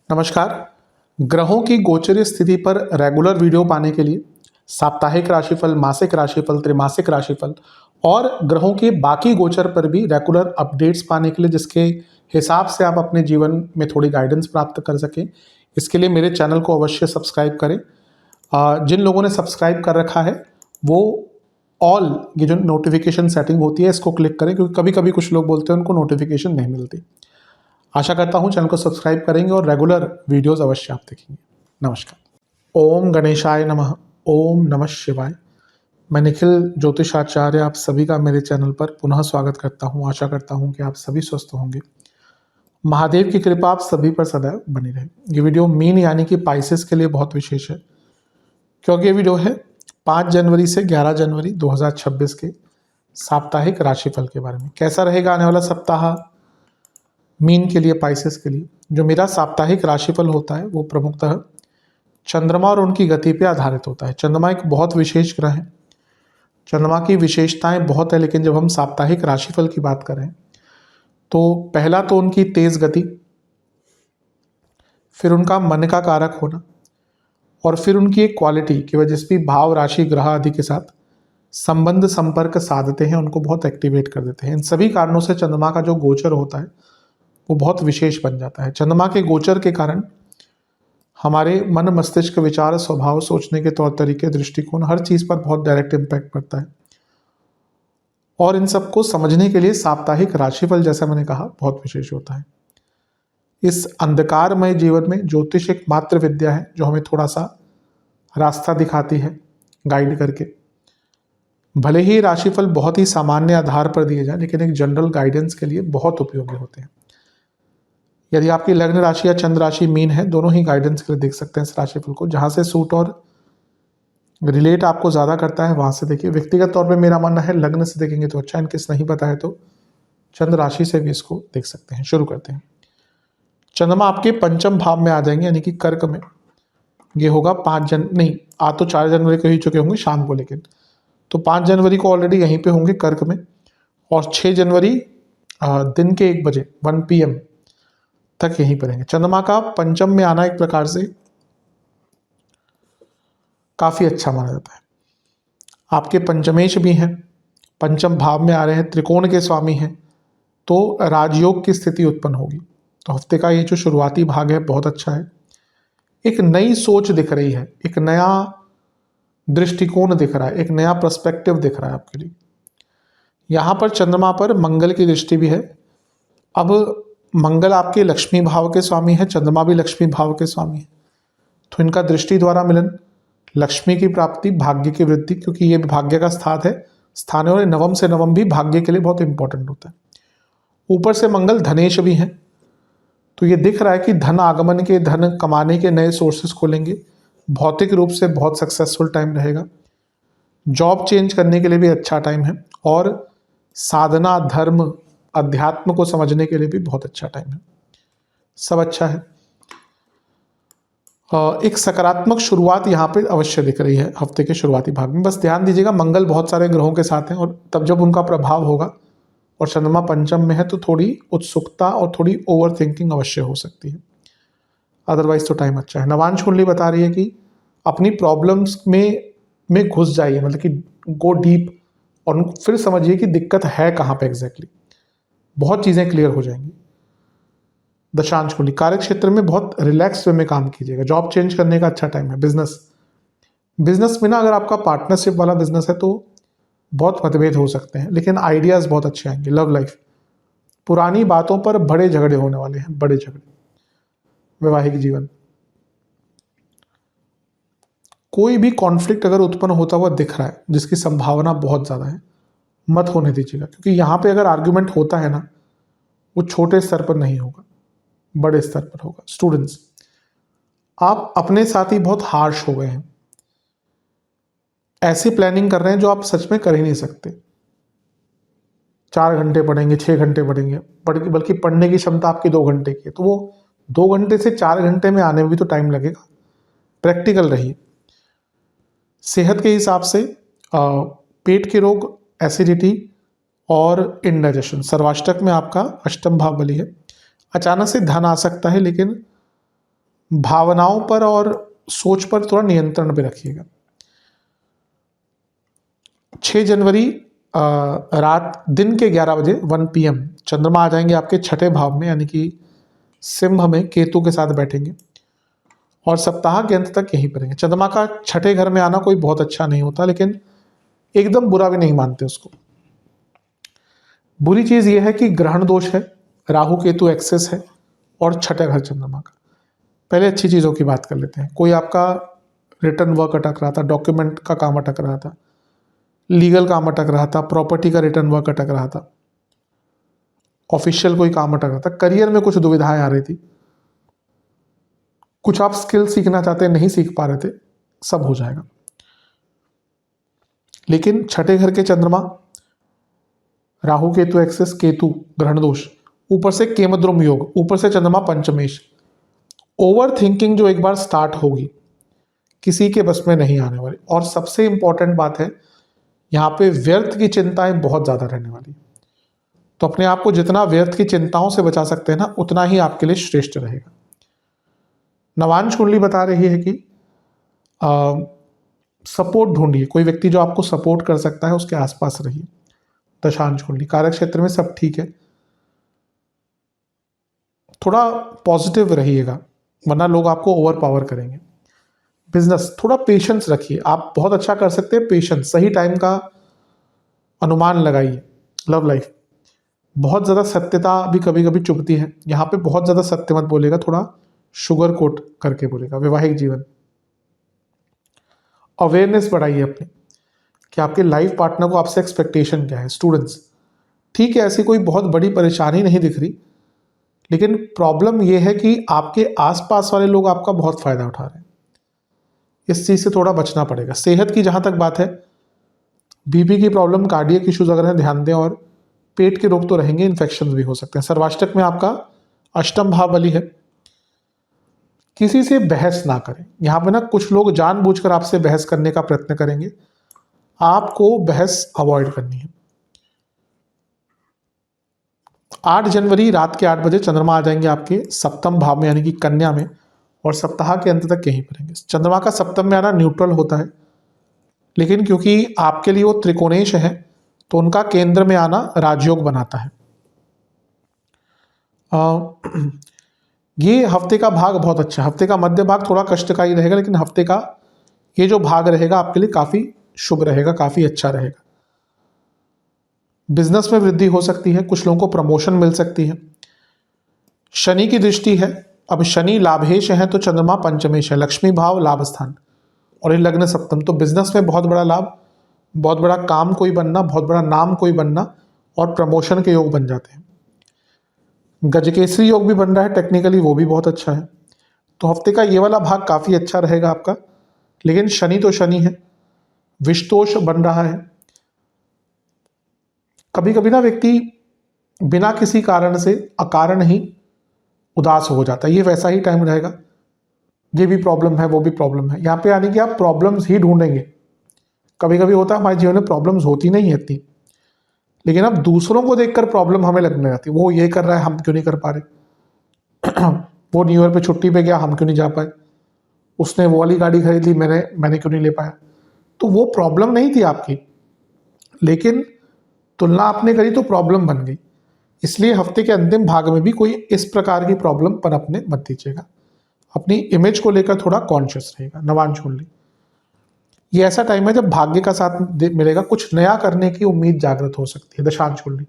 नमस्कार। ग्रहों की गोचरीय स्थिति पर रेगुलर वीडियो पाने के लिए साप्ताहिक राशिफल, मासिक राशिफल, त्रैमासिक राशिफल और ग्रहों के बाकी गोचर पर भी रेगुलर अपडेट्स पाने के लिए, जिसके हिसाब से आप अपने जीवन में थोड़ी गाइडेंस प्राप्त कर सकें, इसके लिए मेरे चैनल को अवश्य सब्सक्राइब करें। जिन लोगों ने सब्सक्राइब कर रखा है वो ऑल ये जो नोटिफिकेशन सेटिंग होती है इसको क्लिक करें, क्योंकि कभी कभी कुछ लोग बोलते हैं उनको नोटिफिकेशन नहीं मिलती। आशा करता हूं चैनल को सब्सक्राइब करेंगे और रेगुलर वीडियोस अवश्य आप देखेंगे। नमस्कार। ओम गणेशाय नमः। ओम नमः शिवाय। मैं निखिल ज्योतिषाचार्य आप सभी का मेरे चैनल पर पुनः स्वागत करता हूं। आशा करता हूं कि आप सभी स्वस्थ होंगे। महादेव की कृपा आप सभी पर सदैव बनी रहे। ये वीडियो मीन यानी कि पाइसेस के लिए बहुत विशेष है, क्योंकि ये वीडियो है 5 जनवरी से 11 जनवरी 2026 के साप्ताहिक राशिफल के बारे में। कैसा रहेगा आने वाला सप्ताह मीन के लिए, पाइसेस के लिए। जो मेरा साप्ताहिक राशिफल होता है वो प्रमुखतः चंद्रमा और उनकी गति पे आधारित होता है। चंद्रमा एक बहुत विशेष ग्रह है, चंद्रमा की विशेषताएं बहुत है, लेकिन जब हम साप्ताहिक राशिफल की बात करें तो पहला तो उनकी तेज गति, फिर उनका मन का कारक होना, और फिर उनकी एक क्वालिटी कि वह जिस भी भाव, राशि, ग्रह आदि के साथ संबंध संपर्क साधते हैं उनको बहुत एक्टिवेट कर देते हैं। इन सभी कारणों से चंद्रमा का जो गोचर होता है वो बहुत विशेष बन जाता है। चंद्रमा के गोचर के कारण हमारे मन, मस्तिष्क, विचार, स्वभाव, सोचने के तौर तरीके, दृष्टिकोण, हर चीज पर बहुत डायरेक्ट इम्पैक्ट पड़ता है। और इन सबको समझने के लिए साप्ताहिक राशिफल, जैसा मैंने कहा, बहुत विशेष होता है। इस अंधकारमय जीवन में ज्योतिष एक मात्र विद्या है जो हमें थोड़ा सा रास्ता दिखाती है, गाइड करके। भले ही राशिफल बहुत ही सामान्य आधार पर दिए जाए, लेकिन एक जनरल गाइडेंस के लिए बहुत उपयोगी होते हैं। यदि आपकी लग्न राशि या चंद्र राशि मीन है, दोनों ही गाइडेंस के लिए देख सकते हैं इस राशिफल को। जहां से सूट और रिलेट आपको ज़्यादा करता है वहां से देखिए। व्यक्तिगत तौर पे मेरा मानना है लग्न से देखेंगे तो अच्छा, इनकेस नहीं पता है तो चंद्र राशि से भी इसको देख सकते हैं। शुरू करते हैं। चंद्रमा आपके पंचम भाव में आ जाएंगे, यानी कि कर्क में। ये होगा 4 जनवरी को ही चुके होंगे शाम को, लेकिन तो 5 जनवरी को ऑलरेडी यहीं पे होंगे कर्क में, और 6 जनवरी दिन के 1 बजे 1 PM तक यहीं पर रहेंगे। चंद्रमा का पंचम में आना एक प्रकार से काफी अच्छा माना जाता है। आपके पंचमेश भी हैं, पंचम भाव में आ रहे हैं, त्रिकोण के स्वामी हैं, तो राजयोग की स्थिति उत्पन्न होगी। तो हफ्ते का ये जो शुरुआती भाग है बहुत अच्छा है। एक नई सोच दिख रही है, एक नया दृष्टिकोण दिख रहा है, एक नया पर्सपेक्टिव दिख रहा है आपके लिए। यहां पर चंद्रमा पर मंगल की दृष्टि भी है। अब मंगल आपके लक्ष्मी भाव के स्वामी है, चंद्रमा भी लक्ष्मी भाव के स्वामी है, तो इनका दृष्टि द्वारा मिलन, लक्ष्मी की प्राप्ति, भाग्य की वृद्धि, क्योंकि ये भाग्य का स्थान है और नवम से नवम भी भाग्य के लिए बहुत इंपॉर्टेंट होता है। ऊपर से मंगल धनेश भी है, तो ये दिख रहा है कि धन आगमन के, धन कमाने के नए सोर्सेस खोलेंगे। भौतिक रूप से बहुत सक्सेसफुल टाइम रहेगा। जॉब चेंज करने के लिए भी अच्छा टाइम है, और साधना, धर्म, अध्यात्म को समझने के लिए भी बहुत अच्छा टाइम है। सब अच्छा है। एक सकारात्मक शुरुआत यहाँ पे अवश्य दिख रही है हफ्ते के शुरुआती भाग में। बस ध्यान दीजिएगा, मंगल बहुत सारे ग्रहों के साथ हैं, और तब जब उनका प्रभाव होगा और चंद्रमा पंचम में है तो थोड़ी उत्सुकता और थोड़ी ओवर थिंकिंग अवश्य हो सकती है। अदरवाइज तो टाइम अच्छा है। नवांश कुंडली बता रही है कि अपनी प्रॉब्लम्स में घुस जाइए, मतलब कि गो डीप, और फिर समझिए कि दिक्कत है कहाँ पे एग्जैक्टली। बहुत चीज़ें क्लियर हो जाएंगी। दशांश कुंडली, कार्य क्षेत्र में बहुत रिलैक्स वे में काम कीजिएगा। जॉब चेंज करने का अच्छा टाइम है। बिजनेस में ना, अगर आपका पार्टनरशिप वाला बिजनेस है तो बहुत मतभेद हो सकते हैं, लेकिन आइडियाज बहुत अच्छे आएंगे। लव लाइफ, पुरानी बातों पर बड़े झगड़े होने वाले हैं, बड़े झगड़े। वैवाहिक जीवन, कोई भी कॉन्फ्लिक्ट अगर उत्पन्न होता हुआ दिख रहा है, जिसकी संभावना बहुत ज्यादा है, मत होने दीजिएगा, क्योंकि यहां पे अगर आर्ग्यूमेंट होता है ना, वो छोटे स्तर पर नहीं होगा, बड़े स्तर पर होगा। स्टूडेंट्स, आप अपने साथ ही बहुत हार्श हो गए हैं। ऐसी प्लानिंग कर रहे हैं जो आप सच में कर ही नहीं सकते। 4 घंटे पढ़ेंगे, 6 घंटे पढ़ेंगे, बल्कि पढ़ने की क्षमता आपकी 2 घंटे की है, तो वो 2 घंटे से 4 घंटे में आने में भी तो टाइम लगेगा। प्रैक्टिकल रहिए। सेहत के हिसाब से पेट के रोग, एसिडिटी और इंडाइजेशन, सर्वाष्टक में आपका अष्टम भाव बली है, अचानक से धन आ सकता है, लेकिन भावनाओं पर और सोच पर थोड़ा नियंत्रण पे रखिएगा। 6 जनवरी रात दिन के 11 बजे 1 PM चंद्रमा आ जाएंगे आपके छठे भाव में, यानी कि सिंह में केतु के साथ बैठेंगे और सप्ताह के अंत तक यहीं पर रहेंगे। चंद्रमा का छठे घर में आना कोई बहुत अच्छा नहीं होता, लेकिन एकदम बुरा भी नहीं मानते उसको। बुरी चीज यह है कि ग्रहण दोष है, राहु केतु एक्सेस है और छठे घर चंद्रमा का। पहले अच्छी चीजों की बात कर लेते हैं। कोई आपका रिटर्न वर्क अटक रहा था, डॉक्यूमेंट का काम अटक रहा था, लीगल काम अटक रहा था, प्रॉपर्टी का रिटर्न वर्क अटक रहा था, ऑफिशियल कोई काम अटक रहा था, करियर में कुछ दुविधाएं आ रही थी, कुछ आप स्किल सीखना चाहते नहीं सीख पा रहे थे, सब हो जाएगा। लेकिन छठे घर के चंद्रमा, राहु केतु एक्सेस, केतु ग्रहण दोष, ऊपर से केमद्रुम योग, ऊपर से चंद्रमा पंचमेश, ओवर थिंकिंग जो एक बार स्टार्ट होगी किसी के बस में नहीं आने वाली। और सबसे इंपॉर्टेंट बात है, यहाँ पे व्यर्थ की चिंताएं बहुत ज्यादा रहने वाली। तो अपने आप को जितना व्यर्थ की चिंताओं से बचा सकते हैं ना, उतना ही आपके लिए श्रेष्ठ रहेगा। नवांश कुंडली बता रही है कि सपोर्ट ढूंढिए, कोई व्यक्ति जो आपको सपोर्ट कर सकता है उसके आसपास रहिए। दशांश कुंडली कार्य क्षेत्र में सब ठीक है, थोड़ा पॉजिटिव रहिएगा वरना लोग आपको ओवर पावर करेंगे। बिजनेस, थोड़ा पेशेंस रखिए, आप बहुत अच्छा कर सकते हैं, पेशेंस, सही टाइम का अनुमान लगाइए। लव लाइफ, बहुत ज़्यादा सत्यता भी कभी कभी चुभती है, यहाँ पे बहुत ज़्यादा सत्य मत बोलेगा, थोड़ा शुगर कोट करके बोलेगा। वैवाहिक जीवन, अवेयरनेस बढ़ाइए अपनी कि आपके लाइफ पार्टनर को आपसे एक्सपेक्टेशन क्या है। स्टूडेंट्स, ठीक है, ऐसी कोई बहुत बड़ी परेशानी नहीं दिख रही, लेकिन प्रॉब्लम यह है कि आपके आसपास वाले लोग आपका बहुत फायदा उठा रहे हैं, इस चीज़ से थोड़ा बचना पड़ेगा। सेहत की जहाँ तक बात है, बीपी की प्रॉब्लम, कार्डियक इश्यूज अगर है ध्यान दें, और पेट के रोग तो रहेंगे, इन्फेक्शन भी हो सकते हैं। सर्वाष्टक में आपका अष्टम भाव बली है। किसी से बहस ना करें, यहाँ पे ना कुछ लोग जानबूझकर आपसे बहस करने का प्रयत्न करेंगे, आपको बहस अवॉइड करनी है। 8 जनवरी रात के 8 बजे चंद्रमा आ जाएंगे आपके सप्तम भाव में, यानी कि कन्या में, और सप्ताह के अंत तक यहीं पर रहेंगे। चंद्रमा का सप्तम में आना न्यूट्रल होता है, लेकिन क्योंकि आपके लिए वो त्रिकोणेश है तो उनका केंद्र में आना राजयोग बनाता है। ये हफ्ते का भाग बहुत अच्छा है। हफ्ते का मध्य भाग थोड़ा कष्टकारी रहेगा, लेकिन हफ्ते का ये जो भाग रहेगा आपके लिए काफ़ी शुभ रहेगा, काफ़ी अच्छा रहेगा। बिजनेस में वृद्धि हो सकती है, कुछ लोगों को प्रमोशन मिल सकती है। शनि की दृष्टि है, अब शनि लाभेश है तो चंद्रमा पंचमेश है, लक्ष्मी भाव लाभ स्थान, और ये लग्न सप्तम, तो बिजनेस में बहुत बड़ा लाभ, बहुत बड़ा काम कोई बनना, बहुत बड़ा नाम कोई बनना, और प्रमोशन के योग बन जाते हैं। गजकेसरी योग भी बन रहा है टेक्निकली, वो भी बहुत अच्छा है। तो हफ्ते का ये वाला भाग काफ़ी अच्छा रहेगा आपका, लेकिन शनि तो शनि है, विषतोष बन रहा है। कभी कभी ना व्यक्ति बिना किसी कारण से अकारण ही उदास हो जाता है, ये वैसा ही टाइम रहेगा। ये भी प्रॉब्लम है, वो भी प्रॉब्लम है, यहाँ पे यानी कि आप प्रॉब्लम्स ही ढूंढेंगे। कभी कभी होता है हमारे जीवन में प्रॉब्लम्स होती नहीं है इतनी, लेकिन अब दूसरों को देखकर प्रॉब्लम हमें लगने लगती है। वो ये कर रहा है, हम क्यों नहीं कर पा रहे। वो न्यू ईयर पे छुट्टी पे गया, हम क्यों नहीं जा पाए। उसने वो वाली गाड़ी खरीद ली, मैंने क्यों नहीं ले पाया। तो वो प्रॉब्लम नहीं थी आपकी, लेकिन तुलना आपने करी तो प्रॉब्लम बन गई। इसलिए हफ्ते के अंतिम भाग में भी कोई इस प्रकार की प्रॉब्लम पनपने मत दीजिएगा। अपनी इमेज को लेकर थोड़ा कॉन्शियस रहेगा। नवांश कुंडली, ये ऐसा टाइम है जब भाग्य का साथ मिलेगा, कुछ नया करने की उम्मीद जागृत हो सकती है। दशांश कुंडली,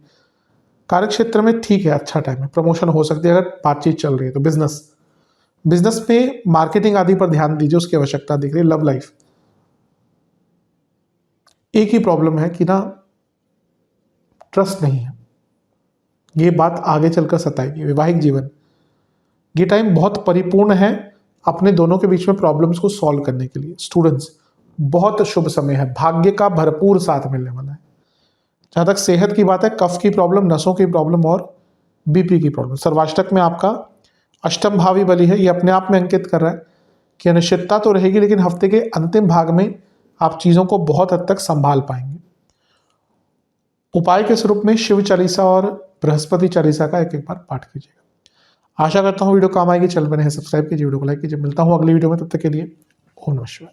कार्य क्षेत्र में ठीक है, अच्छा टाइम है, प्रमोशन हो सकती है अगर बातचीत चल रही है तो। बिजनेस में मार्केटिंग आदि पर ध्यान दीजिए, उसकी आवश्यकता दिख रही है। लव लाइफ, एक ही प्रॉब्लम है कि ना ट्रस्ट नहीं है, ये बात आगे चलकर सताएगी। वैवाहिक जीवन, ये टाइम बहुत परिपूर्ण है अपने दोनों के बीच में प्रॉब्लम्स को सॉल्व करने के लिए। स्टूडेंट्स, बहुत शुभ समय है, भाग्य का भरपूर साथ मिलने वाला है। जहाँ तक सेहत की बात है, कफ की प्रॉब्लम, नसों की प्रॉब्लम और बीपी की प्रॉब्लम। सर्वाष्टक में आपका अष्टम भावी बली है, ये अपने आप में अंकित कर रहा है कि अनिश्चितता तो रहेगी, लेकिन हफ्ते के अंतिम भाग में आप चीज़ों को बहुत हद तक संभाल पाएंगे। उपाय के स्वरूप में शिव चालीसा और बृहस्पति चालीसा का एक एक बार पाठ कीजिएगा। आशा करता हूँ वीडियो काम आएगी। चैनल बने हैं सब्सक्राइब कीजिए, वीडियो को लाइक कीजिए। मिलता हूँ अगली वीडियो में, तब तक के लिए ओम नमः शिवाय।